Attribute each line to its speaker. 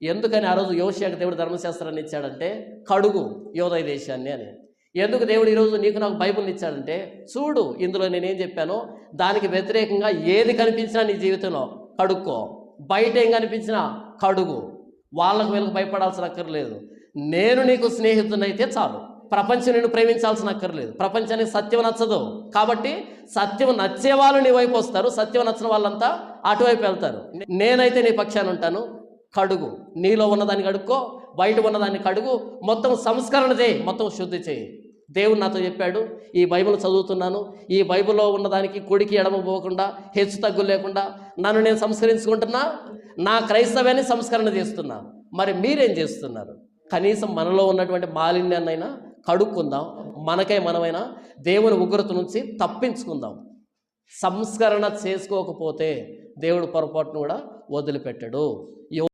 Speaker 1: ఎందుకని ఆ రోజు యోషియాకు దేవుడు ధర్మశాస్త్రాన్ని ఇచ్చాడంటే కడుగు యోదయ దేశాన్ని అని. ఎందుకు దేవుడు ఈరోజు నీకు నాకు బైబిల్ని ఇచ్చాడంటే చూడు ఇందులో నేనేం చెప్పానో దానికి వ్యతిరేకంగా ఏది కనిపించినా నీ జీవితంలో కడుక్కో. బయట ఏం కనిపించినా కడుగు. వాళ్ళకు వీళ్ళకి భయపడాల్సిన అక్కర్లేదు. నేను నీకు స్నేహితునైతే చాలు. ప్రపంచం నిన్ను ప్రేమించాల్సిన అక్కర్లేదు. ప్రపంచానికి సత్యం నచ్చదు కాబట్టి సత్యం నచ్చే వాళ్ళు నీ వైపు వస్తారు, సత్యం నచ్చిన వాళ్ళంతా అటువైపు వెళ్తారు. నేనైతే నీ పక్షాన ఉంటాను. కడుగు, నీలో ఉన్నదాన్ని కడుక్కో, బయట ఉన్నదాన్ని కడుగు, మొత్తం సంస్కరణ చేయి, మొత్తం శుద్ధి చేయి. దేవుడు నాతో చెప్పాడు, ఈ బైబిల్ చదువుతున్నాను, ఈ బైబిల్లో ఉన్నదానికి కుడికి ఎడమ పోకుండా హెచ్చు తగ్గులు లేకుండా నన్ను నేను సంస్కరించుకుంటున్నా, నా క్రైస్తవ్యాన్ని సంస్కరణ చేస్తున్నా. మరి మీరేం చేస్తున్నారు? కనీసం మనలో ఉన్నటువంటి మాలిన్యాన్నైనా కడుక్కుందాం. మనకై మనమైనా దేవుని ఉగ్రత నుంచి తప్పించుకుందాం. సంస్కరణ చేసుకోకపోతే దేవుడు పొరపాటును కూడా వదిలిపెట్టడు.